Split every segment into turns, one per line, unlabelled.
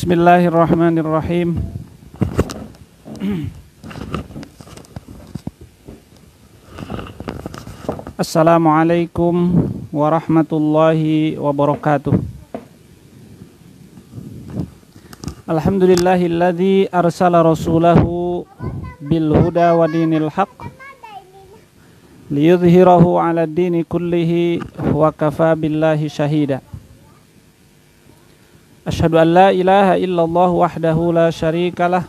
Bismillahirrahmanirrahim. Assalamualaikum warahmatullahi wabarakatuh. Alhamdulillahilladzi arsala rasulahu bil huda wa dinil haqq liyudhhirahu 'ala ad-dini kullihi wa kafa billahi shahida. Asyhadu an la ilaha illallah wahdahu la syarikalah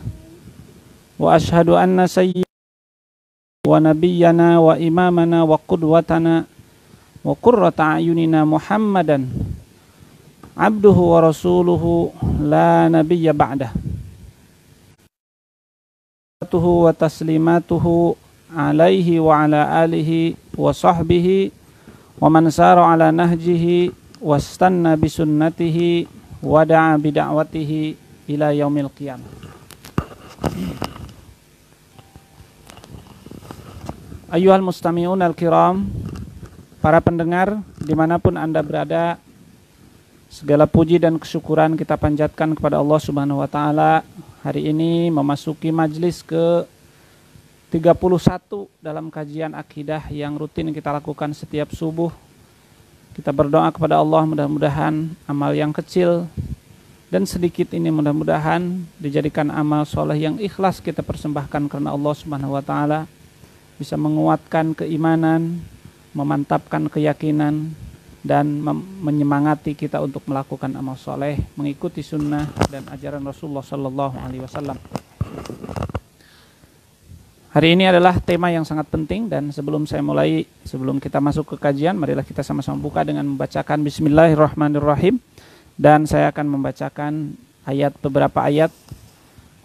wa asyhadu anna sayyidana wa nabiyyana wa imamana wa qudwatana wa qurrata a'yunina Muhammadan abduhu wa rasuluhu la nabiyya ba'dah. Wa taslimatuhu alaihi wa ala alihi wa sahbihi wa man sara ala nahjihi wastanna bisunnatihi wa da'a bida'watihi ila yaumil qiyamah. Ayyuhal mustami'un al-kiram, para pendengar dimanapun Anda berada, segala puji dan kesyukuran kita panjatkan kepada Allah Subhanahu wa Ta'ala. Hari ini memasuki majlis ke 31 dalam kajian akidah yang rutin kita lakukan setiap subuh. Kita berdoa kepada Allah, mudah-mudahan amal yang kecil dan sedikit ini mudah-mudahan dijadikan amal soleh yang ikhlas kita persembahkan karena Allah Subhanahu wa Ta'ala, bisa menguatkan keimanan, memantapkan keyakinan, dan menyemangati kita untuk melakukan amal soleh, mengikuti sunnah dan ajaran Rasulullah Sallallahu Alaihi Wasallam. Hari ini adalah tema yang sangat penting, dan sebelum kita masuk ke kajian, marilah kita sama-sama buka dengan membacakan Bismillahirrahmanirrahim, dan saya akan membacakan beberapa ayat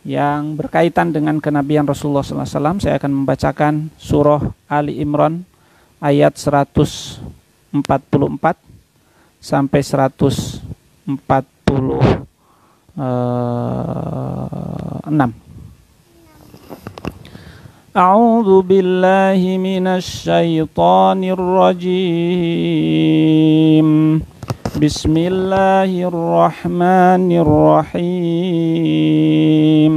yang berkaitan dengan kenabian Rasulullah SAW. Saya akan membacakan surah Ali Imran ayat 144 sampai 146. A'udzu billahi minasy syaithanir rajim. Bismillahirrahmanirrahim.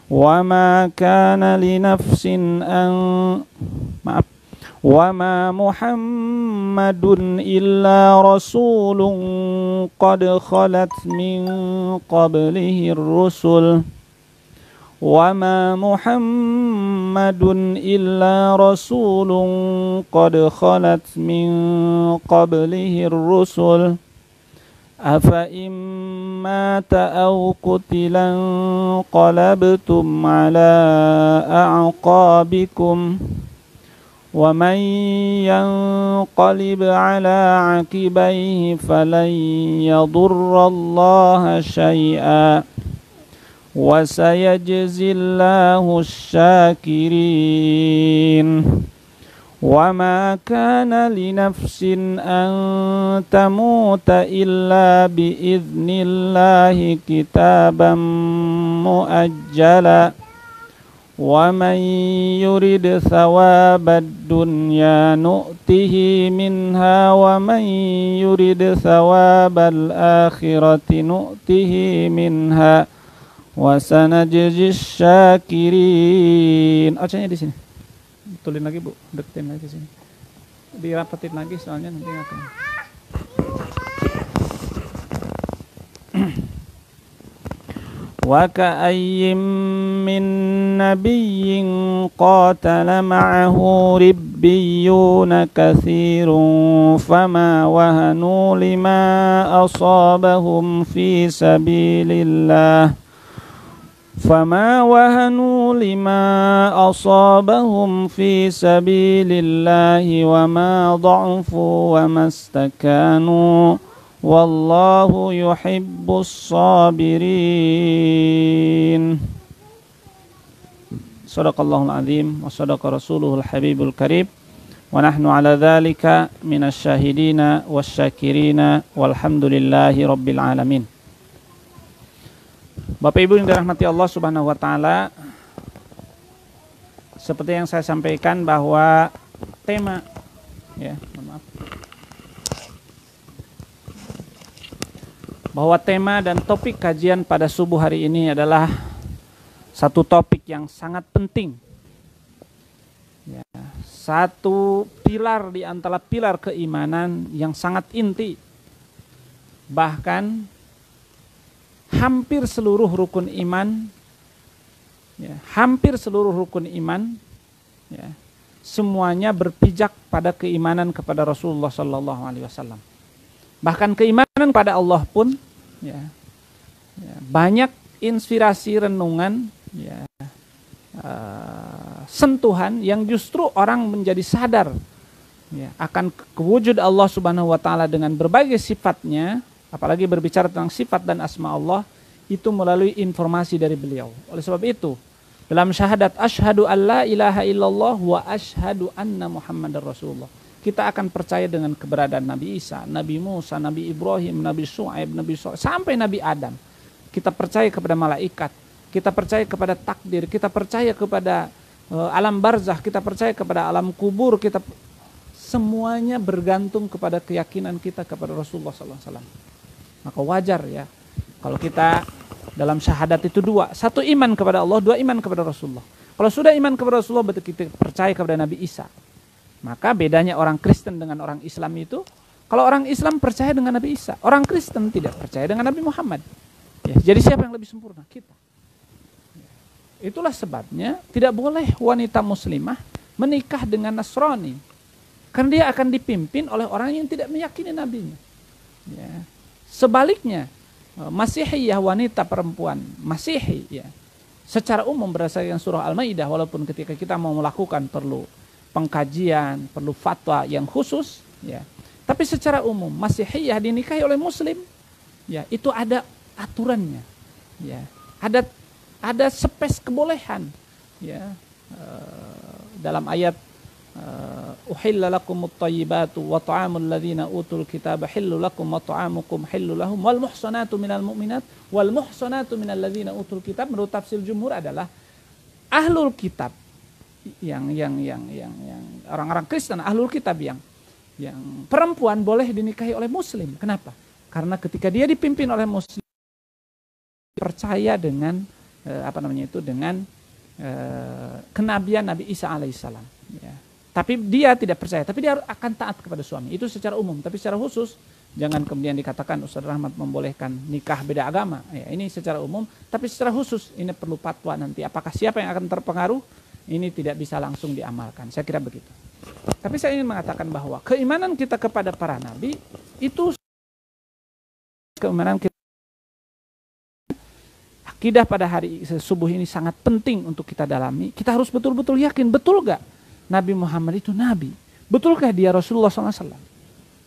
Wa ma kana li nafsin wa ma Muhammadun illa rasulun qad khalat min qablihi ar-rusul. وَمَا مُحَمَّدٌ إِلَّا رَسُولٌ قَدْ خَلَتْ مِنْ قَبْلِهِ الرُّسُلُ أَفَإِنْ مَاتَ أَوْ قُتِلَ انقَلَبْتُمْ عَلَى أَعْقَابِكُمْ وَمَنْ يَنقَلِبْ عَلَى عَقِبَيْهِ فَلَنْ يَضُرَّ اللَّهَ شَيْئًا وَسَيَجْزِي اللَّهُ الشَّاكِرِينَ وَمَا كَانَ لِنَفْسٍ أَن تَمُوتَ إِلَّا بِإِذْنِ اللَّهِ كِتَابًا مُؤَجَّلًا وَمَنْ يُرِدْ ثَوَابَ الدُّنْيَا نُؤْتِهِ مِنْهَا وَمَنْ يُرِدْ ثَوَابَ الْآخِرَةِ نُؤْتِهِ مِنْهَا wasanajzi syakirin. Ocenya di sini. Betulin lagi, Bu. Deketin lagi sini. Dirapetin lagi soalnya nanti akan. Wa ka'ayyim min nabiyyin qatala ma'ahu ribbiyuna katsirun fama wahanu lima asabahum fi sabilillah فما وهنوا لما أصابهم في سبيل الله وما ضعفوا وما استكانوا والله يحب الصابرين. صدق الله العظيم وصدق رسوله الحبيب الكريم ونحن على ذلك من الشاهدين والشاكرين والحمد لله رب العالمين. Bapak Ibu yang dirahmati Allah Subhanahu wa Ta'ala, seperti yang saya sampaikan bahwa tema bahwa tema dan topik kajian pada subuh hari ini adalah satu topik yang sangat penting. Ya, satu pilar di antara pilar keimanan yang sangat inti. Bahkan hampir seluruh rukun iman, ya, ya, semuanya berpijak pada keimanan kepada Rasulullah SAW. Bahkan keimanan pada Allah pun, ya, banyak inspirasi renungan, ya, sentuhan yang justru orang menjadi sadar, ya, akan kewujud Allah Subhanahu Wa Taala dengan berbagai sifatnya, apalagi berbicara tentang sifat dan asma Allah itu melalui informasi dari beliau. Oleh sebab itu, dalam syahadat asyhadu alla ilaha illallah wa asyhadu anna Muhammadar Rasulullah, kita akan percaya dengan keberadaan Nabi Isa, Nabi Musa, Nabi Ibrahim, Nabi Syuaib, Nabi Shu'aib, sampai Nabi Adam. Kita percaya kepada malaikat, kita percaya kepada takdir, kita percaya kepada alam barzah, kita percaya kepada alam kubur, kita semuanya bergantung kepada keyakinan kita kepada Rasulullah SAW. Maka wajar ya kalau kita dalam syahadat itu dua, satu iman kepada Allah, dua iman kepada Rasulullah. Kalau sudah iman kepada Rasulullah berarti kita percaya kepada Nabi Isa. Maka bedanya orang Kristen dengan orang Islam itu, kalau orang Islam percaya dengan Nabi Isa, orang Kristen tidak percaya dengan Nabi Muhammad. Ya, jadi siapa yang lebih sempurna? Kita. Itulah sebabnya tidak boleh wanita muslimah menikah dengan Nasrani, karena dia akan dipimpin oleh orang yang tidak meyakini nabinya. Ya. Sebaliknya, Masihiyah, wanita perempuan Masihi, ya, secara umum berdasarkan surah Al-Maidah, walaupun ketika kita mau melakukan perlu pengkajian, perlu fatwa yang khusus, ya. Tapi secara umum Masihiyah dinikahi oleh Muslim, ya, itu ada aturannya, ya. Ada spes kebolehan, ya. Dalam ayat uhilla lakumut thayyibatu wa ta'amul ladzina utul kitaba hillu lakum wa ta'amukum hillu lahum wal muhsanatu minal mu'minat wal muhsanatu minal ladzina utul kitab, menurut tafsir jumhur adalah ahlul kitab yang orang-orang Kristen, ahlul kitab yang perempuan boleh dinikahi oleh Muslim. Kenapa? Karena ketika dia dipimpin oleh Muslim, percaya dengan dengan kenabian Nabi Isa alaihissalam. Ya. Tapi dia tidak percaya, tapi dia akan taat kepada suami. Itu secara umum, tapi secara khusus jangan kemudian dikatakan Ustaz Rahmat membolehkan nikah beda agama. Ya, ini secara umum, tapi secara khusus ini perlu fatwa nanti. Apakah siapa yang akan terpengaruh? Ini tidak bisa langsung diamalkan. Saya kira begitu. Tapi saya ingin mengatakan bahwa keimanan kita kepada para nabi itu keimanan kita. Akidah pada hari subuh ini sangat penting untuk kita dalami. Kita harus betul-betul yakin, betul gak Nabi Muhammad itu nabi? Betulkah dia Rasulullah SAW?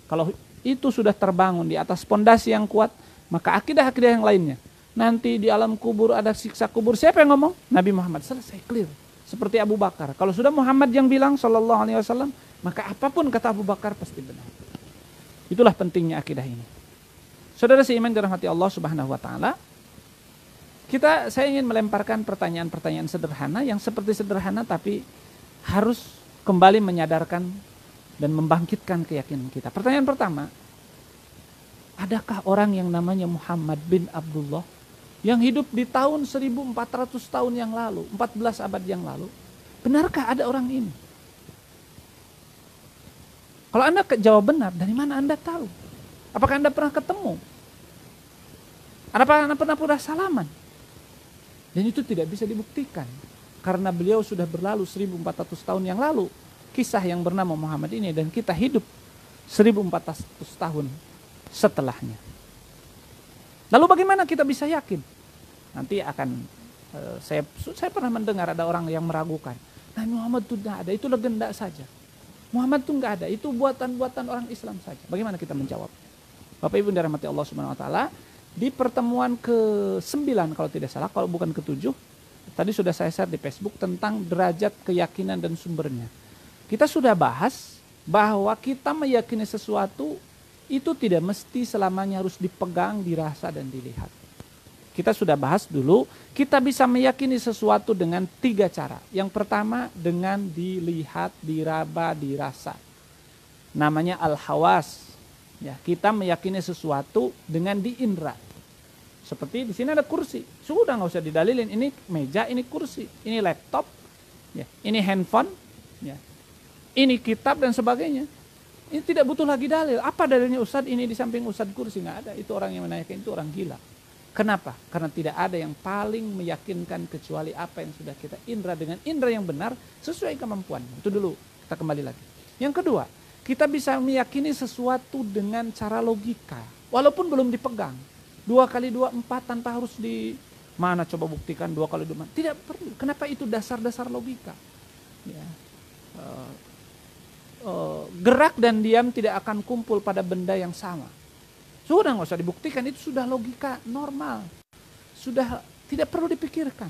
Kalau itu sudah terbangun di atas pondasi yang kuat, maka akidah-akidah yang lainnya, nanti di alam kubur ada siksa kubur, siapa yang ngomong? Nabi Muhammad. Selesai, clear. Seperti Abu Bakar. Kalau sudah Muhammad yang bilang SAW, maka apapun kata Abu Bakar pasti benar. Itulah pentingnya akidah ini. Saudara seiman dirahmati Allah Subhanahu Wa Taala. Saya ingin melemparkan pertanyaan-pertanyaan sederhana yang seperti sederhana tapi harus kembali menyadarkan dan membangkitkan keyakinan kita. Pertanyaan pertama, adakah orang yang namanya Muhammad bin Abdullah yang hidup di tahun 1400 tahun yang lalu, 14 abad yang lalu? Benarkah ada orang ini? Kalau Anda jawab benar, dari mana Anda tahu? Apakah Anda pernah ketemu? Apakah Anda pernah salaman? Dan itu tidak bisa dibuktikan. Karena beliau sudah berlalu 1400 tahun yang lalu. Kisah yang bernama Muhammad ini, dan kita hidup 1400 tahun setelahnya. Lalu bagaimana kita bisa yakin? Nanti akan, saya pernah mendengar ada orang yang meragukan. Nabi Muhammad itu tidak ada, itu legenda saja. Muhammad itu enggak ada, itu buatan-buatan orang Islam saja. Bagaimana kita menjawab? Bapak Ibu dirahmati Allah Subhanahu Wa Taala, di pertemuan ke-9 kalau tidak salah, kalau bukan ke-7, tadi sudah saya share di Facebook tentang derajat keyakinan dan sumbernya. Kita sudah bahas bahwa kita meyakini sesuatu itu tidak mesti selamanya harus dipegang, dirasa dan dilihat. Kita sudah bahas dulu, kita bisa meyakini sesuatu dengan 3 cara. Yang pertama dengan dilihat, diraba, dirasa. Namanya al-hawas. Ya, kita meyakini sesuatu dengan diindra. Seperti di sini ada kursi, sudah nggak usah didalilin. Ini meja, ini kursi, ini laptop, ya, ini handphone, ya, ini kitab dan sebagainya. Ini tidak butuh lagi dalil. Apa dalilnya Ustadz ini di samping Ustadz kursi? Nggak ada. Itu orang yang menanyakan itu orang gila. Kenapa? Karena tidak ada yang paling meyakinkan kecuali apa yang sudah kita indra dengan indra yang benar sesuai kemampuan. Itu dulu, kita kembali lagi. Yang kedua, kita bisa meyakini sesuatu dengan cara logika, walaupun belum dipegang. 2 kali 2 4 tanpa harus di mana coba buktikan 2 kali 2. Tidak perlu. Kenapa? Itu dasar-dasar logika. Ya. Gerak dan diam tidak akan kumpul pada benda yang sama. Sudah nggak usah dibuktikan, itu sudah logika normal. Sudah tidak perlu dipikirkan.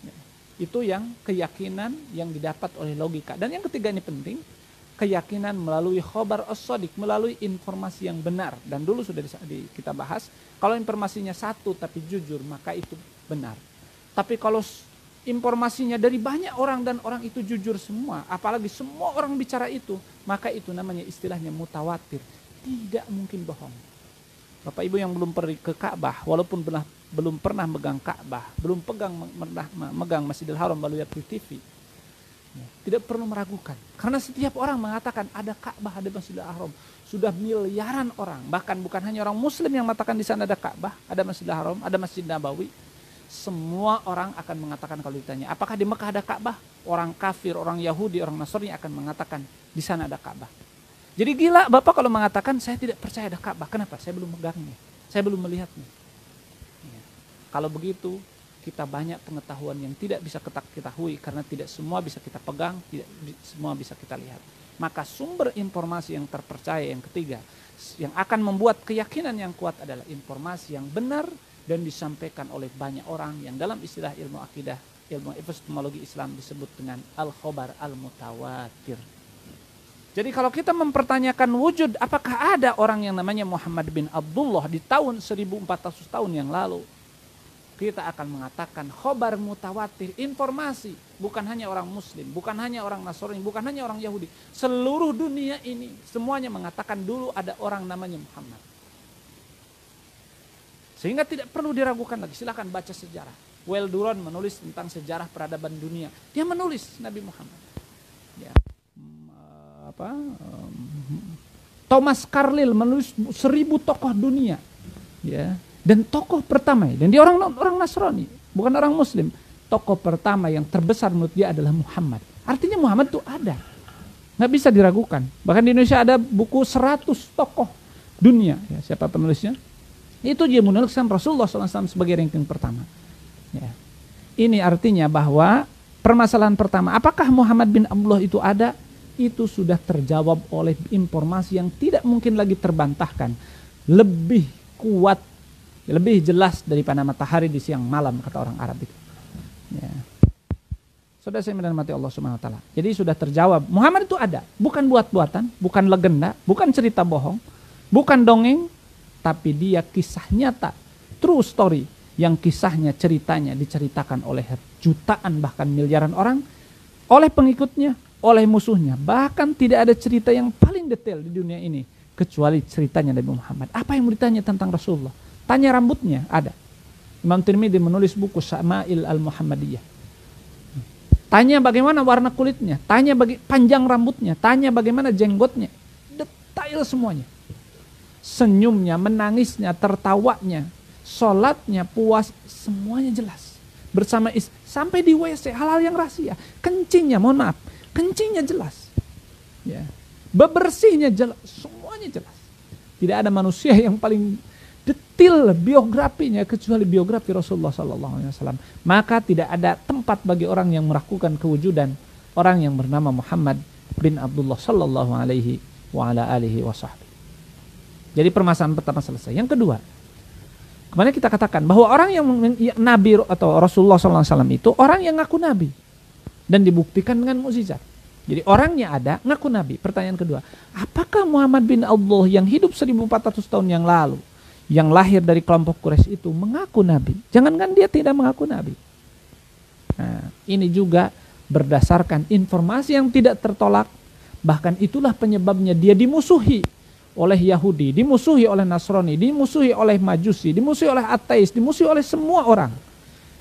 Ya. Itu yang keyakinan yang didapat oleh logika. Dan yang ketiga ini penting. Keyakinan melalui khobar as-shadiq, melalui informasi yang benar. Dan dulu sudah kita bahas, kalau informasinya satu tapi jujur, maka itu benar. Tapi kalau informasinya dari banyak orang dan orang itu jujur semua, apalagi semua orang bicara itu, maka itu namanya istilahnya mutawatir. Tidak mungkin bohong. Bapak Ibu yang belum pergi ke Ka'bah, walaupun belum pernah megang Ka'bah, belum megang Masjidil Haram melalui TV, tidak perlu meragukan. Karena setiap orang mengatakan ada Ka'bah, ada Masjidil Haram. Sudah miliaran orang, bahkan bukan hanya orang Muslim yang mengatakan di sana ada Ka'bah, ada Masjidil Haram, ada Masjid Nabawi. Semua orang akan mengatakan kalau ditanya, apakah di Mekah ada Ka'bah? Orang kafir, orang Yahudi, orang Nasrani akan mengatakan di sana ada Ka'bah. Jadi gila Bapak kalau mengatakan saya tidak percaya ada Ka'bah. Kenapa? Saya belum megangnya, saya belum melihatnya. Ya. Kalau begitu, kita banyak pengetahuan yang tidak bisa kita ketahui karena tidak semua bisa kita pegang, tidak semua bisa kita lihat. Maka sumber informasi yang terpercaya yang ketiga, yang akan membuat keyakinan yang kuat adalah informasi yang benar dan disampaikan oleh banyak orang yang dalam istilah ilmu akidah, ilmu epistemologi Islam disebut dengan al-khobar al-mutawatir. Jadi kalau kita mempertanyakan wujud, apakah ada orang yang namanya Muhammad bin Abdullah di tahun 1400 tahun yang lalu? Kita akan mengatakan khobar mutawatir, informasi, bukan hanya orang Muslim, bukan hanya orang Nasrani, bukan hanya orang Yahudi. Seluruh dunia ini semuanya mengatakan dulu ada orang namanya Muhammad. Sehingga tidak perlu diragukan lagi. Silakan baca sejarah. Well Duron menulis tentang sejarah peradaban dunia. Dia menulis Nabi Muhammad. Ya. Thomas Carlyle menulis 1000 tokoh dunia. Ya. Dan tokoh pertama, dan dia orang Nasrani, bukan orang Muslim. Tokoh pertama yang terbesar menurut dia adalah Muhammad. Artinya Muhammad itu ada, nggak bisa diragukan. Bahkan di Indonesia ada buku 100 tokoh dunia. Ya, siapa penulisnya? Itu dia menuliskan Rasulullah SAW sebagai ranking pertama. Ya. Ini artinya bahwa permasalahan pertama, apakah Muhammad bin Abdullah itu ada? Itu sudah terjawab oleh informasi yang tidak mungkin lagi terbantahkan. Lebih kuat, lebih jelas daripada matahari di siang malam, kata orang Arab itu. Ya. Saudara saya menghormati Allah Subhanahu wa taala. Jadi sudah terjawab, Muhammad itu ada, bukan buat-buatan, bukan legenda, bukan cerita bohong, bukan dongeng, tapi dia kisah nyata, true story, yang kisahnya, ceritanya diceritakan oleh jutaan bahkan miliaran orang, oleh pengikutnya, oleh musuhnya. Bahkan tidak ada cerita yang paling detail di dunia ini kecuali ceritanya Nabi Muhammad. Apa yang mau ditanya tentang Rasulullah? Tanya rambutnya, ada. Imam Tirmidzi menulis buku Syama'il al-Muhammadiyah. Tanya bagaimana warna kulitnya, tanya panjang rambutnya, tanya bagaimana jenggotnya. Detail semuanya. Senyumnya, menangisnya, tertawanya, sholatnya, puas, semuanya jelas. Bersama sampai di WC, hal-hal yang rahasia. Kencingnya, mohon maaf, kencingnya jelas. Ya. Bebersihnya jelas, semuanya jelas. Tidak ada manusia yang paling detail biografinya kecuali biografi Rasulullah SAW. Maka tidak ada tempat bagi orang yang meragukan kewujudan orang yang bernama Muhammad bin Abdullah sallallahu alaihi wa ala alihi wasallam. Jadi permasalahan pertama selesai. Yang kedua, kemarin kita katakan bahwa orang yang Nabi atau Rasulullah SAW itu orang yang ngaku Nabi dan dibuktikan dengan mukjizat. Jadi orangnya ada, ngaku Nabi. Pertanyaan kedua, apakah Muhammad bin Abdullah yang hidup 1400 tahun yang lalu, yang lahir dari kelompok Quraisy itu mengaku Nabi? Jangankan dia tidak mengaku Nabi. Nah, ini juga berdasarkan informasi yang tidak tertolak. Bahkan itulah penyebabnya dia dimusuhi oleh Yahudi, dimusuhi oleh Nasrani, dimusuhi oleh Majusi, dimusuhi oleh ateis, dimusuhi oleh semua orang.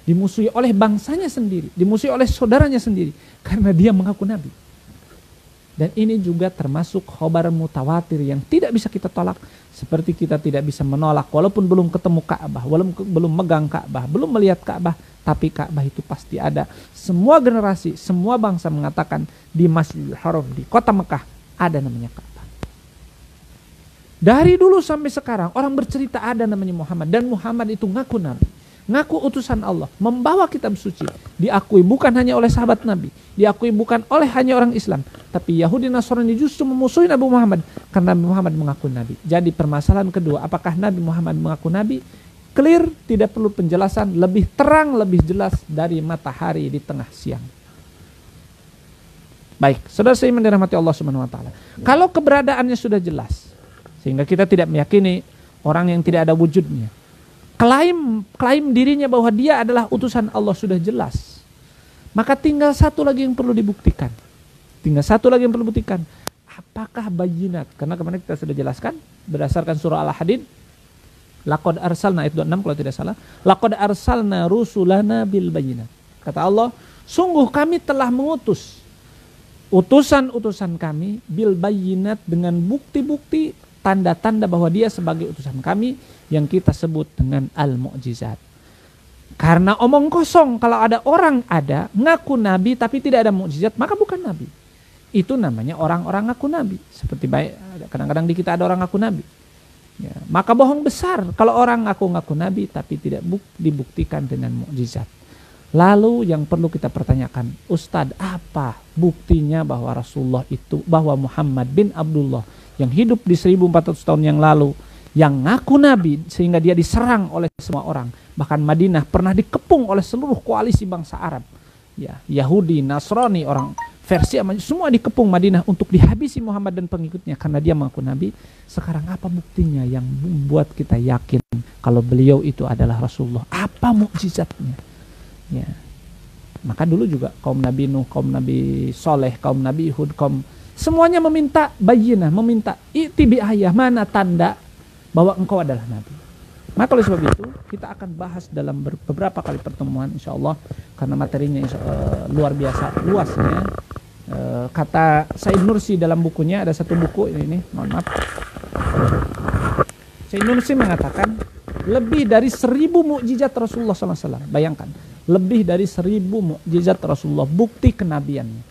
Dimusuhi oleh bangsanya sendiri, dimusuhi oleh saudaranya sendiri, karena dia mengaku nabi. Dan ini juga termasuk khobar mutawatir yang tidak bisa kita tolak. Seperti kita tidak bisa menolak walaupun belum ketemu Ka'bah, walaupun belum megang Ka'bah, belum melihat Ka'bah, tapi Ka'bah itu pasti ada. Semua generasi, semua bangsa mengatakan di Masjidil Haram, di kota Mekah ada namanya Ka'bah. Dari dulu sampai sekarang orang bercerita ada namanya Muhammad, dan Muhammad itu ngaku nabi, ngaku utusan Allah, membawa kitab suci, diakui bukan hanya oleh sahabat Nabi, diakui bukan oleh hanya orang Islam, tapi Yahudi Nasrani justru memusuhi Nabi Muhammad karena Nabi Muhammad mengaku nabi. Jadi permasalahan kedua, apakah Nabi Muhammad mengaku nabi? Clear, tidak perlu penjelasan, lebih terang, lebih jelas dari matahari di tengah siang. Baik, saudara saya dirahmati Allah Subhanahu wa taala. Kalau keberadaannya sudah jelas, sehingga kita tidak meyakini orang yang tidak ada wujudnya, klaim dirinya bahwa dia adalah utusan Allah sudah jelas, maka tinggal satu lagi yang perlu dibuktikan. Apakah bayinat? Karena kemarin kita sudah jelaskan berdasarkan surah Al-Hadid, laqad arsalna ayat 26 kalau tidak salah, laqad arsalna rusulana bil bayinat. Kata Allah, sungguh kami telah mengutus utusan-utusan kami bil bayinat, dengan bukti-bukti, tanda-tanda bahwa dia sebagai utusan kami, yang kita sebut dengan al-mu'jizat. Karena omong kosong, kalau ada orang ngaku nabi tapi tidak ada mukjizat, maka bukan nabi. Itu namanya orang-orang ngaku nabi. Seperti kadang-kadang di kita ada orang ngaku nabi. Ya, maka bohong besar kalau orang ngaku nabi tapi tidak dibuktikan dengan mukjizat. Lalu yang perlu kita pertanyakan, Ustadz, apa buktinya bahwa Rasulullah itu, bahwa Muhammad bin Abdullah yang hidup di 1400 tahun yang lalu, yang ngaku nabi sehingga dia diserang oleh semua orang, bahkan Madinah pernah dikepung oleh seluruh koalisi bangsa Arab, ya, Yahudi, Nasrani, orang versi semua dikepung Madinah untuk dihabisi Muhammad dan pengikutnya karena dia mengaku nabi. Sekarang apa buktinya yang membuat kita yakin kalau beliau itu adalah Rasulullah? Apa mukjizatnya? Ya, maka dulu juga kaum Nabi Nuh, kaum Nabi Soleh, kaum Nabi Hud, semuanya meminta bayinah, meminta i'ti ayah, mana tanda bahwa engkau adalah nabi. Maka oleh sebab itu kita akan bahas dalam beberapa kali pertemuan insyaallah, karena materinya luar biasa luasnya. Kata Said Nursi dalam bukunya, ada satu buku ini mohon maaf, Said Nursi mengatakan lebih dari 1000 mukjizat Rasulullah SAW. Bayangkan, lebih dari 1000 mukjizat Rasulullah, bukti kenabiannya,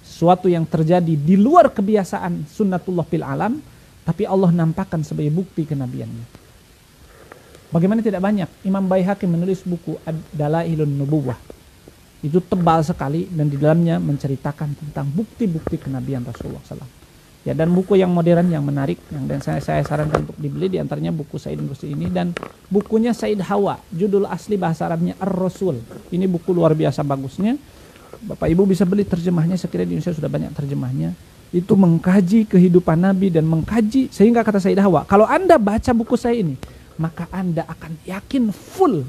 sesuatu yang terjadi di luar kebiasaan sunnatullah fil alam, tapi Allah nampakkan sebagai bukti kenabiannya. Bagaimana tidak banyak? Imam Baihaqi menulis buku Dalailun Nubuwah. Itu tebal sekali dan di dalamnya menceritakan tentang bukti-bukti kenabian Rasulullah SAW. Ya, dan buku yang modern yang menarik yang dan saya sarankan untuk dibeli, diantaranya buku Said Nursi ini dan bukunya Said Hawa, judul asli bahasa Arabnya Ar-Rasul. Ini buku luar biasa bagusnya. Bapak Ibu bisa beli terjemahnya, sekiranya di Indonesia sudah banyak terjemahnya. Itu mengkaji kehidupan Nabi dan mengkaji, sehingga kata Said Hawa, kalau Anda baca buku saya ini, maka Anda akan yakin full,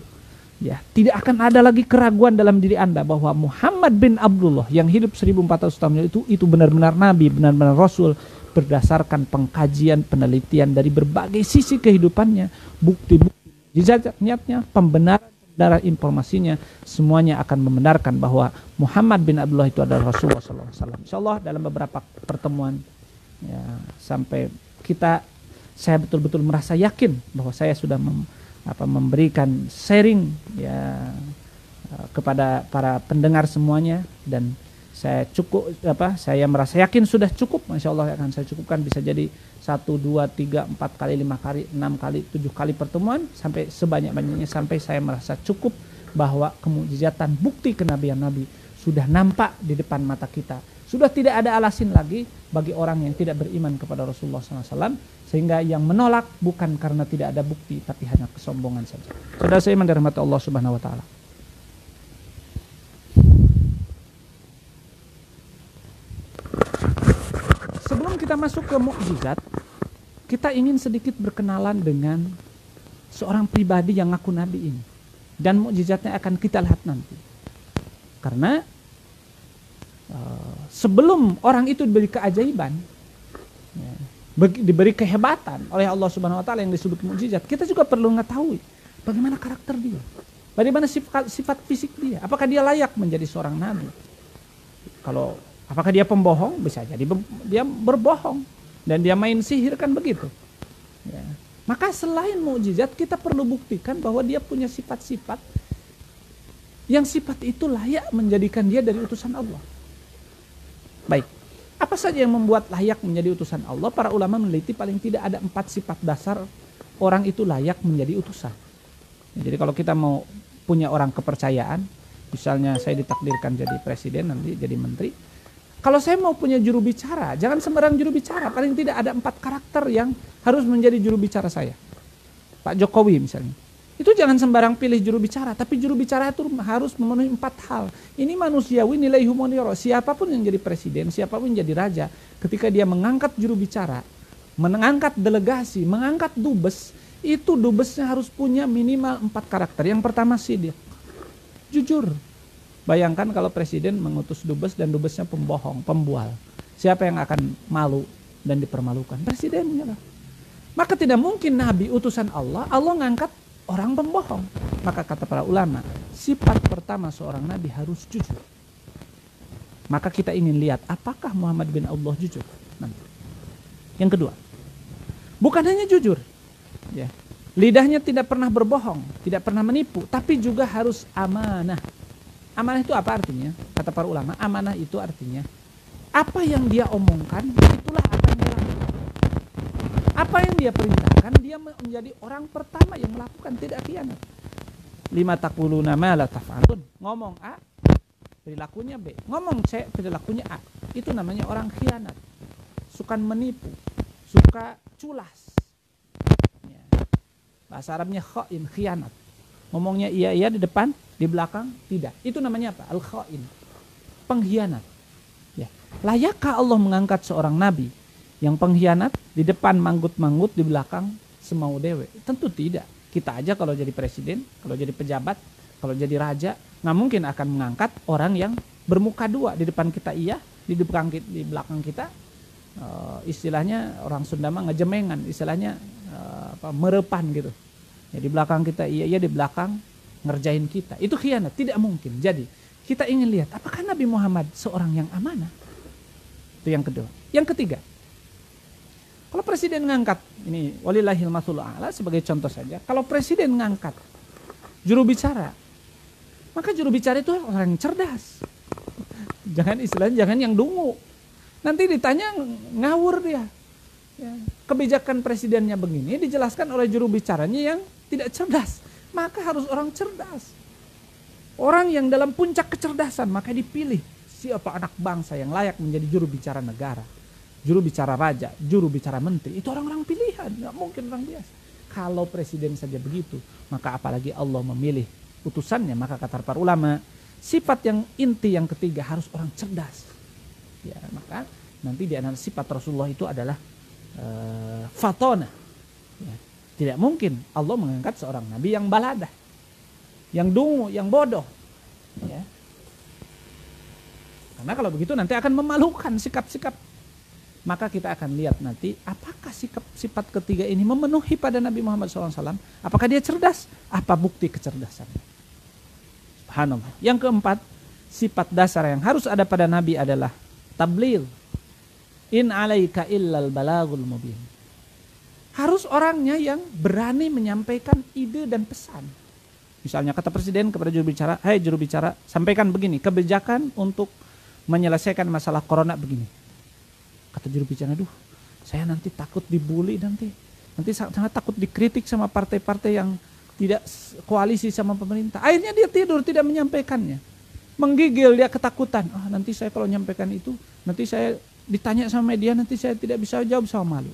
ya, tidak akan ada lagi keraguan dalam diri Anda bahwa Muhammad bin Abdullah yang hidup 1400 tahun itu benar-benar Nabi, benar-benar Rasul, berdasarkan pengkajian, penelitian dari berbagai sisi kehidupannya, bukti-bukti mukjizatnya, pembenaran informasinya, semuanya akan membenarkan bahwa Muhammad bin Abdullah itu adalah Rasulullah SAW. Insyaallah dalam beberapa pertemuan, ya, sampai saya betul-betul merasa yakin bahwa saya sudah memberikan sharing, ya, kepada para pendengar semuanya, dan saya merasa yakin sudah cukup. Masya Allah akan saya cukupkan, bisa jadi 1, 2, 3, 4 kali, 5 kali, 6 kali, 7 kali pertemuan, sampai sebanyak-banyaknya, sampai saya merasa cukup bahwa kemukjizatan bukti kenabian Nabi sudah nampak di depan mata kita. Sudah tidak ada alasan lagi bagi orang yang tidak beriman kepada Rasulullah SAW, sehingga yang menolak bukan karena tidak ada bukti, tapi hanya kesombongan saja. Saudara saya dirahmati Allah Subhanahu wa taala. Sebelum kita masuk ke mukjizat, kita ingin sedikit berkenalan dengan seorang pribadi yang ngaku nabi ini, dan mukjizatnya akan kita lihat nanti. Karena sebelum orang itu diberi keajaiban, ya, diberi kehebatan oleh Allah Subhanahu wa taala yang disebut mukjizat, kita juga perlu mengetahui bagaimana karakter dia. Bagaimana sifat fisik dia? Apakah dia layak menjadi seorang nabi? Kalau apakah dia pembohong? Bisa jadi dia berbohong dan dia main sihir, kan begitu. Ya. Maka selain mukjizat, kita perlu buktikan bahwa dia punya sifat-sifat yang sifat itu layak menjadikan dia dari utusan Allah. Baik, apa saja yang membuat layak menjadi utusan Allah? Para ulama meneliti paling tidak ada 4 sifat dasar orang itu layak menjadi utusan. Ya, jadi kalau kita mau punya orang kepercayaan, misalnya saya ditakdirkan jadi presiden, nanti jadi menteri, kalau saya mau punya juru bicara, jangan sembarang juru bicara. Paling tidak ada 4 karakter yang harus menjadi juru bicara saya. Pak Jokowi misalnya, itu jangan sembarang pilih juru bicara, tapi juru bicara itu harus memenuhi 4 hal. Ini manusiawi, nilai humaniro. Siapapun yang jadi presiden, siapapun yang jadi raja, ketika dia mengangkat juru bicara, mengangkat delegasi, mengangkat dubes, itu dubesnya harus punya minimal 4 karakter. Yang pertama sidik, jujur. Bayangkan kalau presiden mengutus dubes dan dubesnya pembohong, pembual. Siapa yang akan malu dan dipermalukan? Presidennya lah. Maka tidak mungkin nabi utusan Allah ngangkat orang pembohong. Maka kata para ulama, sifat pertama seorang nabi harus jujur. Maka kita ingin lihat apakah Muhammad bin Abdullah jujur nanti. Yang kedua, bukan hanya jujur, ya, lidahnya tidak pernah berbohong, tidak pernah menipu, tapi juga harus amanah. Amanah itu apa artinya? Kata para ulama, amanah itu artinya apa yang dia omongkan, itulah apa yang dia lakukan. Apa yang dia perintahkan, dia menjadi orang pertama yang melakukan, tidak khianat. Lima taquluna ma la taf'alun. Ngomong A, perilakunya B. Ngomong C, perilakunya A. Itu namanya orang khianat. Suka menipu, suka culas. Ya. Bahasa Arabnya khain, khianat. Ngomongnya iya di depan, di belakang tidak. Itu namanya apa? Al-khain. Pengkhianat. Ya. Layakkah Allah mengangkat seorang nabi yang pengkhianat, di depan manggut-manggut, di belakang semau dewe? Tentu tidak. Kita aja kalau jadi presiden, kalau jadi pejabat, kalau jadi raja, nggak mungkin akan mengangkat orang yang bermuka dua. Di depan kita iya, di belakang kita istilahnya orang Sunda mah ngejemengan, istilahnya merepan gitu. Ya, di belakang kita iya, di belakang ngerjain kita. Itu khianat, tidak mungkin. Jadi kita ingin lihat apakah Nabi Muhammad seorang yang amanah? Itu yang kedua. Yang ketiga, kalau presiden ngangkat, ini walillahil mathalul a'la sebagai contoh saja, kalau presiden ngangkat juru bicara, maka juru bicara itu orang yang cerdas. Jangan yang dungu. Nanti ditanya ngawur dia. Ya, kebijakan presidennya begini dijelaskan oleh juru bicaranya yang tidak cerdas. Maka harus orang cerdas. Orang yang dalam puncak kecerdasan, maka dipilih siapa anak bangsa yang layak menjadi juru bicara negara, juru bicara raja, juru bicara menteri. Itu orang-orang pilihan, nggak mungkin orang biasa. Kalau presiden saja begitu, maka apalagi Allah memilih utusannya. Maka kata para ulama, sifat yang inti yang ketiga harus orang cerdas. Ya, maka nanti di antara sifat Rasulullah itu adalah fatona. Ya, tidak mungkin Allah mengangkat seorang nabi yang baladah, yang dungu, yang bodoh. Ya. Karena kalau begitu nanti akan memalukan sikap-sikap. Maka kita akan lihat nanti apakah sifat ketiga ini memenuhi pada Nabi Muhammad SAW. Apakah dia cerdas? Apa bukti kecerdasannya? Subhanallah. Yang keempat, sifat dasar yang harus ada pada Nabi adalah tabligh. In alaika illal balagul mubin. Harus orangnya yang berani menyampaikan ide dan pesan. Misalnya kata presiden kepada juru bicara, "Hai juru bicara, sampaikan begini, kebijakan untuk menyelesaikan masalah corona begini." Kata juru bicara, "Aduh, saya nanti takut dibully nanti sangat takut dikritik sama partai-partai yang tidak koalisi sama pemerintah." Akhirnya dia tidur, tidak menyampaikannya. Menggigil, dia ketakutan. Nanti saya kalau menyampaikan itu, nanti saya ditanya sama media, nanti saya tidak bisa jawab, sama malu.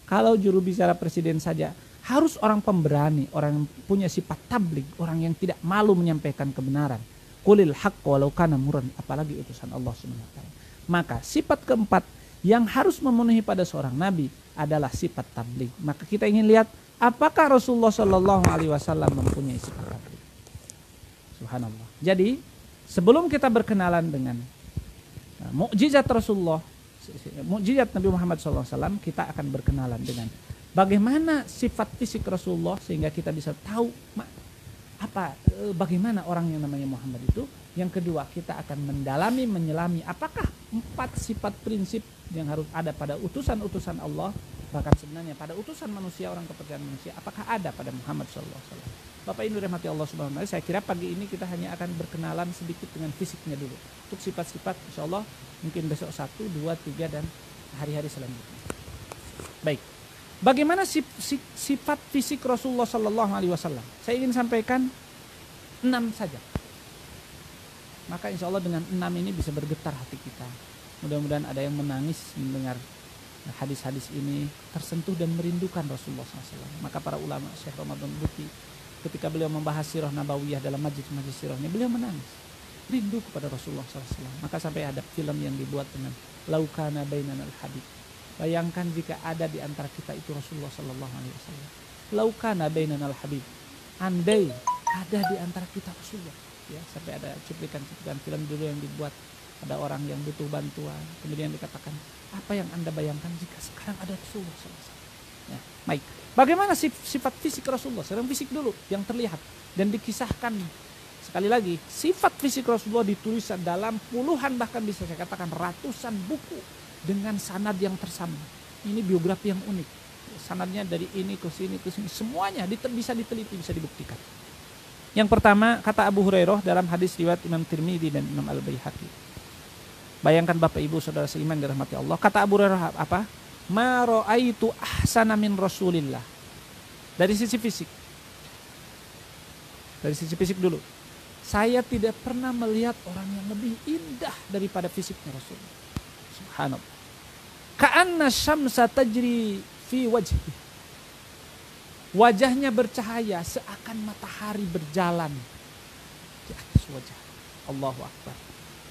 Kalau juru bicara presiden saja harus orang pemberani, orang yang punya sifat tabligh, orang yang tidak malu menyampaikan kebenaran. Qulil haqq walau kana murran, apalagi utusan Allah Subhanahu wa taala. Maka sifat keempat yang harus memenuhi pada seorang nabi adalah sifat tabligh. Maka kita ingin lihat apakah Rasulullah Shallallahu alaihi wasallam mempunyai sifat tabligh. Subhanallah. Jadi sebelum kita berkenalan dengan mukjizat Rasulullah mukjizat Nabi Muhammad SAW, kita akan berkenalan dengan bagaimana sifat fisik Rasulullah sehingga kita bisa tahu bagaimana orang yang namanya Muhammad itu. Yang kedua, kita akan mendalami, menyelami apakah 4 sifat prinsip yang harus ada pada utusan-utusan Allah, bahkan sebenarnya pada utusan manusia, orang kepercayaan manusia, apakah ada pada Muhammad SAW. Bapak Ibu rahmati Allah subhanahu wa ta'ala, saya kira pagi ini kita hanya akan berkenalan sedikit dengan fisiknya dulu. Untuk sifat-sifat insya Allah mungkin besok 1, 2, 3 dan hari-hari selanjutnya. Baik. Bagaimana sifat fisik Rasulullah SAW? Saya ingin sampaikan 6 saja. Maka insya Allah dengan 6 ini bisa bergetar hati kita. Mudah-mudahan ada yang menangis mendengar hadis-hadis ini, tersentuh dan merindukan Rasulullah SAW. Maka para ulama, Syekh Ramadan Buti, ketika beliau membahas sirah nabawiyah dalam majlis-majlis sirah ini, beliau menangis, rindu kepada Rasulullah SAW. Maka sampai ada film yang dibuat dengan Laukana Bainanal Habib. Bayangkan jika ada di antara kita itu Rasulullah SAW. Laukana Bainanal Habib. Andai ada di antara kita Rasulullah. Ya, sampai ada cuplikan-cuplikan film dulu yang dibuat, ada orang yang butuh bantuan, kemudian dikatakan, apa yang Anda bayangkan jika sekarang ada Rasulullah SAW? Ya, baik. Bagaimana sifat fisik Rasulullah? Sekarang fisik dulu yang terlihat dan dikisahkan. Sekali lagi, sifat fisik Rasulullah ditulis dalam puluhan, bahkan bisa saya katakan ratusan buku dengan sanad yang tersambung. Ini biografi yang unik. Sanadnya dari ini ke sini, semuanya bisa diteliti, bisa dibuktikan. Yang pertama, kata Abu Hurairah dalam hadis riwayat Imam Tirmidzi dan Imam Al-Baihaqi. Bayangkan Bapak Ibu saudara seiman dirahmati Allah. Kata Abu Hurairah apa? Ma ra'aitu ahsana min Rasulillah. Dari sisi fisik. Dari sisi fisik dulu. Saya tidak pernah melihat orang yang lebih indah daripada fisiknya Rasulullah. Subhanallah. Ka'anna syamsa tajri fi wajhi. Wajahnya bercahaya seakan matahari berjalan di atas wajah. Allahu Akbar.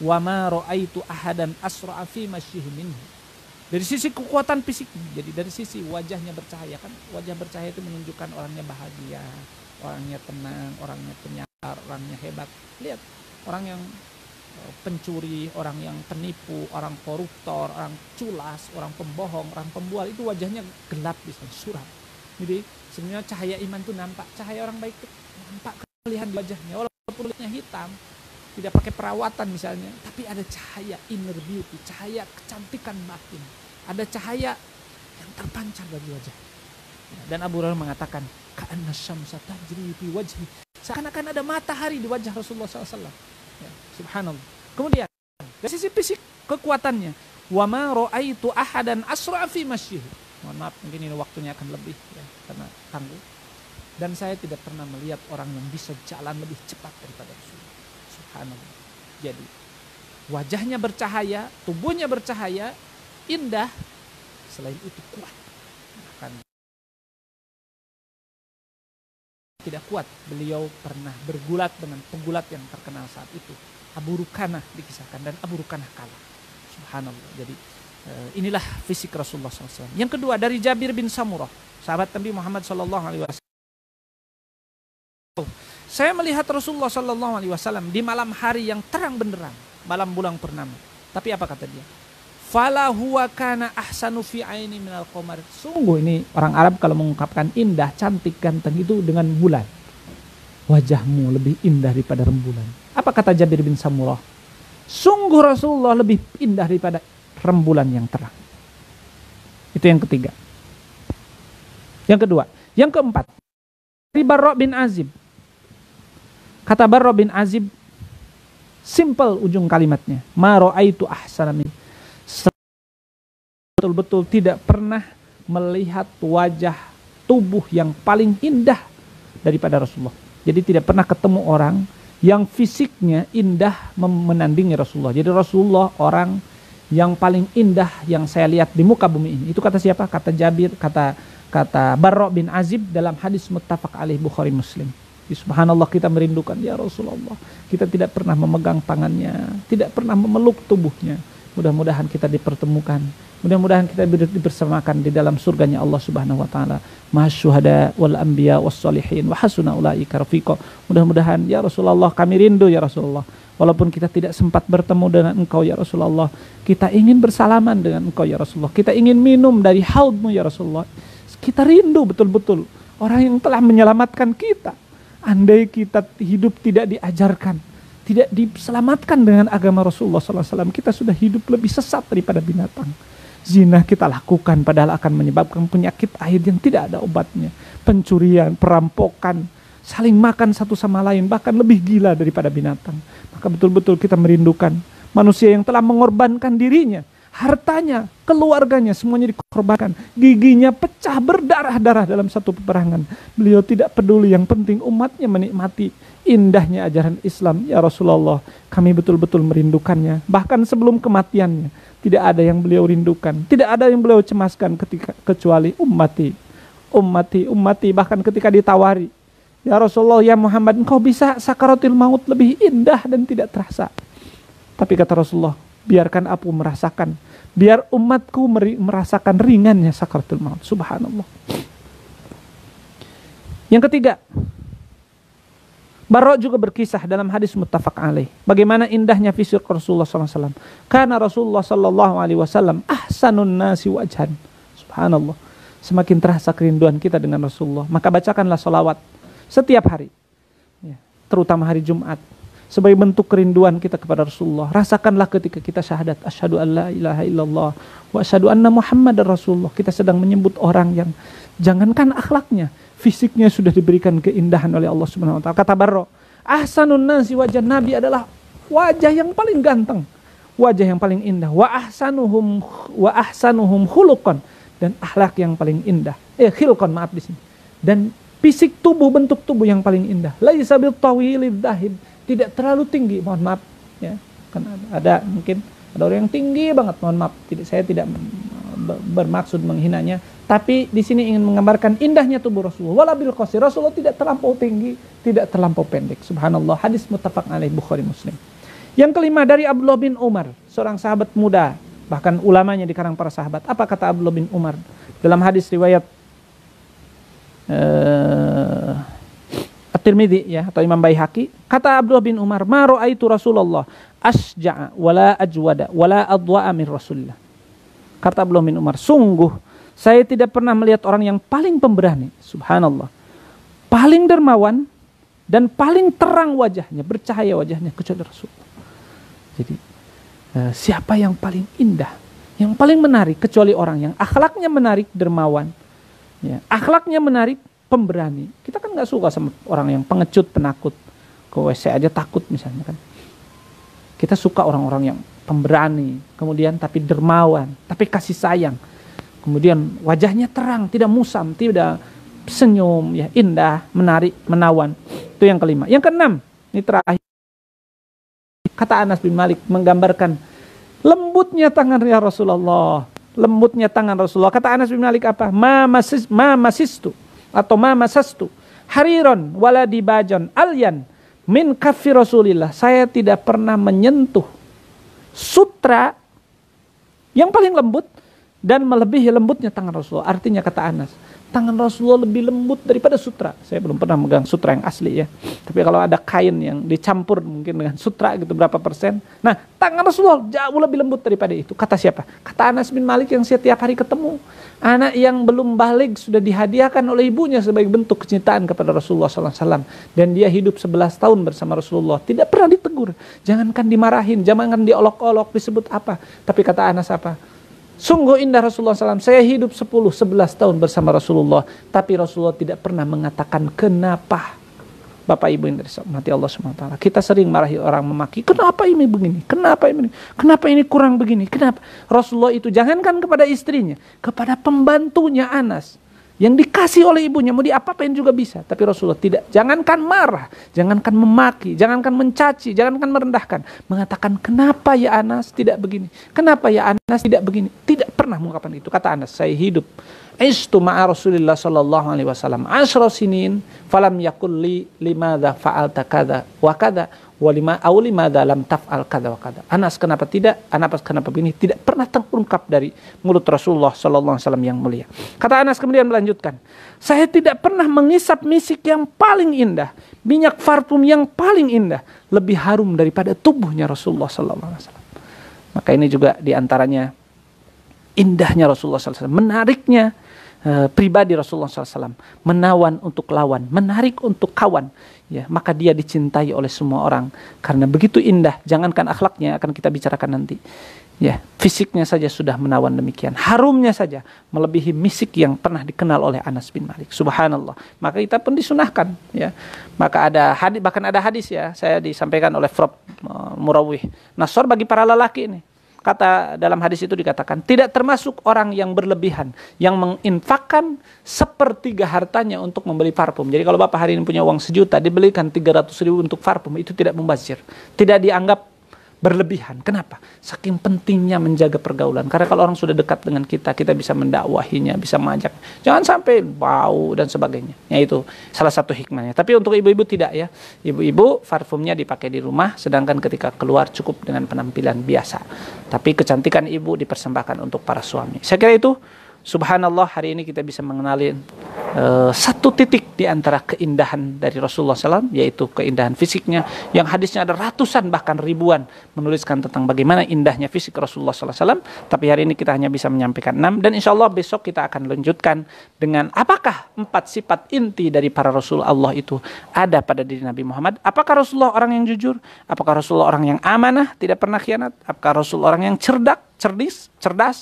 Wa ma ra'aitu ahadan asra'a fi masyihi minhu. Dari sisi kekuatan fisiknya, jadi dari sisi wajahnya bercahaya, kan wajah bercahaya itu menunjukkan orangnya bahagia, orangnya tenang, orangnya penyabar, orangnya hebat. Lihat, orang yang pencuri, orang yang penipu, orang koruptor, orang culas, orang pembohong, orang pembual, itu wajahnya gelap, bisa suram. Jadi sebenarnya cahaya iman itu nampak, cahaya orang baik itu nampak kelihatan di wajahnya, walaupun kulitnya hitam, tidak pakai perawatan misalnya, tapi ada cahaya inner beauty, cahaya kecantikan batin, ada cahaya yang terpancar dari wajah. Dan Abu Hurairah mengatakan, ka'anna syamsa tajri fi wajhi, seakan-akan ada matahari di wajah Rasulullah SAW. Ya, subhanallah. Kemudian dari sisi fisik kekuatannya, wa ma ra'aitu ahadan asra fi masyihi. Mohon maaf, mungkin ini waktunya akan lebih ya, karena tangguh. Dan saya tidak pernah melihat orang yang bisa jalan lebih cepat daripada Rasulullah. Subhanallah. Jadi wajahnya bercahaya, tubuhnya bercahaya, indah. Selain itu kuat. Bahkan tidak kuat. Beliau pernah bergulat dengan pegulat yang terkenal saat itu. Abu Rukanah dikisahkan, dan Abu Rukanah kalah. Subhanallah. Jadi inilah fisik Rasulullah SAW. Yang kedua, dari Jabir bin Samurah, sahabat Nabi Muhammad SAW. Saya melihat Rasulullah SAW di malam hari yang terang benderang, malam bulan purnama. Tapi apa kata dia? Fala huwa kana ahsanu fi aini minal qamar. Sungguh ini orang Arab kalau mengungkapkan indah, cantik, ganteng itu dengan bulan. Wajahmu lebih indah daripada rembulan. Apa kata Jabir bin Samurah? Sungguh Rasulullah lebih indah daripada rembulan yang terang. Itu yang ketiga. Yang kedua. Yang keempat. Dari Barra bin Azib. Kata Barra bin Azib, simple ujung kalimatnya. Ma ra'aitu ahsana min. Betul-betul tidak pernah melihat wajah tubuh yang paling indah daripada Rasulullah. Jadi tidak pernah ketemu orang yang fisiknya indah menandingi Rasulullah. Jadi Rasulullah orang yang paling indah yang saya lihat di muka bumi ini. Itu kata siapa? Kata Jabir, kata Barra bin Azib dalam hadis muttafaq alaih Bukhari Muslim. Subhanallah, kita merindukan ya Rasulullah. Kita tidak pernah memegang tangannya, tidak pernah memeluk tubuhnya. Mudah-mudahan kita dipertemukan. Mudah-mudahan kita dibersamakan di dalam surganya Allah Subhanahu wa taala. Masyuhada wal anbiya was solihin wa hasuna ulaika rafiqa. Mudah-mudahan ya Rasulullah, kami rindu ya Rasulullah. Walaupun kita tidak sempat bertemu dengan Engkau ya Rasulullah, kita ingin bersalaman dengan Engkau ya Rasulullah. Kita ingin minum dari haudmu ya Rasulullah. Kita rindu betul-betul orang yang telah menyelamatkan kita. Andai kita hidup tidak diajarkan, tidak diselamatkan dengan agama Rasulullah SAW, kita sudah hidup lebih sesat daripada binatang. Zina kita lakukan padahal akan menyebabkan penyakit akhir yang tidak ada obatnya. Pencurian, perampokan, saling makan satu sama lain, bahkan lebih gila daripada binatang. Maka betul-betul kita merindukan manusia yang telah mengorbankan dirinya, hartanya, keluarganya, semuanya dikorbankan. Giginya pecah berdarah-darah dalam satu peperangan. Beliau tidak peduli, yang penting umatnya menikmati indahnya ajaran Islam. Ya Rasulullah, kami betul-betul merindukannya. Bahkan sebelum kematiannya, tidak ada yang beliau rindukan, tidak ada yang beliau cemaskan kecuali ummati. Bahkan ketika ditawari, ya Rasulullah, ya Muhammad, engkau bisa sakaratul maut lebih indah dan tidak terasa. Tapi kata Rasulullah, biarkan aku merasakan, biar umatku merasakan ringannya sakaratul maut. Subhanallah. Yang ketiga, Barra juga berkisah dalam hadis muttafaq alaih, bagaimana indahnya fisik Rasulullah SAW. Karena Rasulullah SAW ahsanun nasi wajhan. Subhanallah. Semakin terasa kerinduan kita dengan Rasulullah, maka bacakanlah salawat setiap hari, ya, terutama hari Jumat, sebagai bentuk kerinduan kita kepada Rasulullah. Rasakanlah ketika kita syahadat asyhadu an la ilaha illallah wa asyhadu anna Muhammadar Rasulullah. Kita sedang menyebut orang yang jangankan akhlaknya, fisiknya sudah diberikan keindahan oleh Allah Subhanahu wa taala. Kata Barra, ahsanun nasi wajah, Nabi adalah wajah yang paling ganteng, wajah yang paling indah. Wa ahsanuhum khuluqan, dan akhlak yang paling indah. Khilqan, maaf di sini. Dan fisik tubuh, bentuk tubuh yang paling indah. Laisa bil tawilid dahib, tidak terlalu tinggi, mohon maaf ya. Kan ada mungkin ada orang yang tinggi banget, mohon maaf. Saya tidak bermaksud menghinanya, tapi di sini ingin menggambarkan indahnya tubuh Rasulullah. Wala bil qasir, Rasulullah tidak terlampau tinggi, tidak terlampau pendek. Subhanallah, hadis muttafaq alaih Bukhari Muslim. Yang kelima, dari Abdullah bin Umar, seorang sahabat muda, bahkan ulamanya di kalangan para sahabat. Apa kata Abdullah bin Umar dalam hadis riwayat At-Tirmidzi ya, atau Imam Baihaqi? Kata Abdullah bin Umar, ma ra'aitu Rasulullah asja'a wala ajwada wala adwa'a min Rasulillah. Kata Abdullah bin Umar, sungguh saya tidak pernah melihat orang yang paling pemberani, subhanallah, paling dermawan, dan paling terang wajahnya, bercahaya wajahnya, kecuali Rasulullah. Jadi siapa yang paling indah, yang paling menarik, kecuali orang yang akhlaknya menarik, dermawan, ya, akhlaknya menarik, pemberani. Kita kan gak suka sama orang yang pengecut, penakut, ke WC aja takut misalnya kan. Kita suka orang-orang yang pemberani, kemudian tapi dermawan, tapi kasih sayang, kemudian wajahnya terang, tidak musam, tidak senyum, ya, indah, menarik, menawan. Itu yang kelima. Yang keenam, ini terakhir, kata Anas bin Malik menggambarkan lembutnya tangan ya Rasulullah, lembutnya tangan Rasulullah. Kata Anas bin Malik apa? Ma masistu atau ma masastu hariron wala dibajon alyan min kaffi Rasulillah. Saya tidak pernah menyentuh sutra yang paling lembut dan melebihi lembutnya tangan Rasulullah. Artinya kata Anas, tangan Rasulullah lebih lembut daripada sutra. Saya belum pernah megang sutra yang asli ya, tapi kalau ada kain yang dicampur mungkin dengan sutra gitu berapa persen. Nah, tangan Rasulullah jauh lebih lembut daripada itu. Kata siapa? Kata Anas bin Malik yang setiap hari ketemu. Anak yang belum balik sudah dihadiahkan oleh ibunya sebagai bentuk kecintaan kepada Rasulullah SAW. Dan dia hidup 11 tahun bersama Rasulullah. Tidak pernah ditegur. Jangankan dimarahin, jangankan diolok-olok, disebut apa. Tapi kata Anas apa? Sungguh indah Rasulullah SAW. Saya hidup 10-11 tahun bersama Rasulullah. Tapi Rasulullah tidak pernah mengatakan kenapa. Bapak Ibu yang dirahmati Allah SWT. Kita sering marahi orang, memaki. Kenapa ini begini? Kenapa ini? Kenapa ini kurang begini? Kenapa? Rasulullah itu jangankan kepada istrinya, kepada pembantunya Anas yang dikasih oleh ibunya, mau diapa-apain juga bisa. Tapi Rasulullah tidak. Jangankan marah, jangankan memaki, jangankan mencaci, jangankan merendahkan. Mengatakan kenapa ya Anas tidak begini? Kenapa ya Anas tidak begini? Tidak pernah mengungkapkan itu. Kata Anas, saya hidup istu ma'a Rasulillah sallallahu alaihi wasallam 10 sinin falam yakul li limadza fa'alta kadza wa kadza wa limadza lam taf'al kadza wa kadza. Anas, kenapa tidak? Anas, kenapa begini? Tidak pernah terungkap dari mulut Rasulullah sallallahu alaihi wasallam yang mulia. Kata Anas kemudian melanjutkan, saya tidak pernah mengisap misik yang paling indah, minyak parfum yang paling indah, lebih harum daripada tubuhnya Rasulullah sallallahu alaihi wasallam. Maka ini juga diantaranya indahnya Rasulullah SAW, menariknya pribadi Rasulullah SAW, menawan untuk lawan, menarik untuk kawan. Ya, maka dia dicintai oleh semua orang karena begitu indah. Jangankan akhlaknya, akan kita bicarakan nanti. Ya, fisiknya saja sudah menawan demikian. Harumnya saja melebihi misik yang pernah dikenal oleh Anas bin Malik. Subhanallah. Maka kita pun disunahkan. Ya, maka ada hadis, bahkan ada hadis ya, saya disampaikan oleh Prof. Murawih. Nasor bagi para lelaki ini. Kata dalam hadis itu dikatakan, tidak termasuk orang yang berlebihan, yang menginfakkan sepertiga hartanya untuk membeli parfum. Jadi kalau Bapak hari ini punya uang 1 juta, dibelikan 300.000 untuk parfum, itu tidak membazir. Tidak dianggap berlebihan. Kenapa? Saking pentingnya menjaga pergaulan. Karena kalau orang sudah dekat dengan kita, kita bisa mendakwahinya, bisa mengajak. Jangan sampai bau dan sebagainya. Ya, itu salah satu hikmahnya. Tapi untuk ibu-ibu tidak ya. Ibu-ibu parfumnya dipakai di rumah, sedangkan ketika keluar cukup dengan penampilan biasa. Tapi kecantikan ibu dipersembahkan untuk para suami. Saya kira itu. Subhanallah, hari ini kita bisa mengenali satu titik di antara keindahan dari Rasulullah SAW, yaitu keindahan fisiknya, yang hadisnya ada ratusan bahkan ribuan menuliskan tentang bagaimana indahnya fisik Rasulullah SAW. Tapi hari ini kita hanya bisa menyampaikan 6, dan insya Allah besok kita akan lanjutkan dengan apakah 4 sifat inti dari para Rasul Allah itu ada pada diri Nabi Muhammad. Apakah Rasulullah orang yang jujur? Apakah Rasulullah orang yang amanah, tidak pernah khianat? Apakah Rasulullah orang yang cerdas,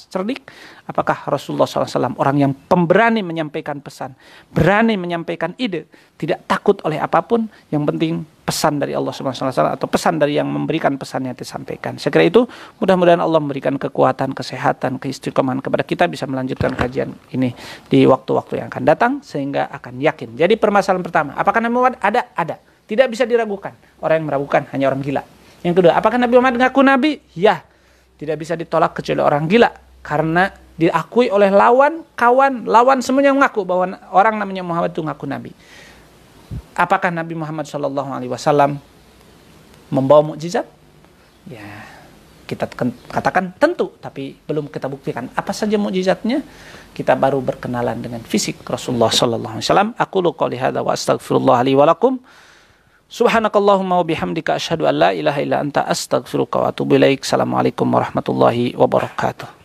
cerdik? Apakah Rasulullah SAW orang yang pemberani menyampaikan pesan, berani menyampaikan ide, tidak takut oleh apapun, yang penting pesan dari Allah SWT atau pesan dari yang memberikan pesan yang disampaikan. Saya kira itu, mudah-mudahan Allah memberikan kekuatan, kesehatan, keistiqomahan kepada kita bisa melanjutkan kajian ini di waktu-waktu yang akan datang, sehingga akan yakin. Jadi permasalahan pertama, apakah Nabi Muhammad ada? Ada. Tidak bisa diragukan. Orang yang meragukan hanya orang gila. Yang kedua, apakah Nabi Muhammad ngaku Nabi? Ya. Tidak bisa ditolak kecuali orang gila, karena diakui oleh lawan, kawan, lawan semuanya mengaku bahwa orang namanya Muhammad itu ngaku Nabi. Apakah Nabi Muhammad SAW membawa mukjizat? Ya, kita katakan tentu, tapi belum kita buktikan apa saja mukjizatnya. Kita baru berkenalan dengan fisik Rasulullah SAW. Aku qouli hadza wa astaghfirullah li wa lakum. Subhanakallahumma wa bihamdika asyhadu an la ilaha illa anta astaghfiruka wa atubu ilaik. Assalamualaikum warahmatullahi wabarakatuh.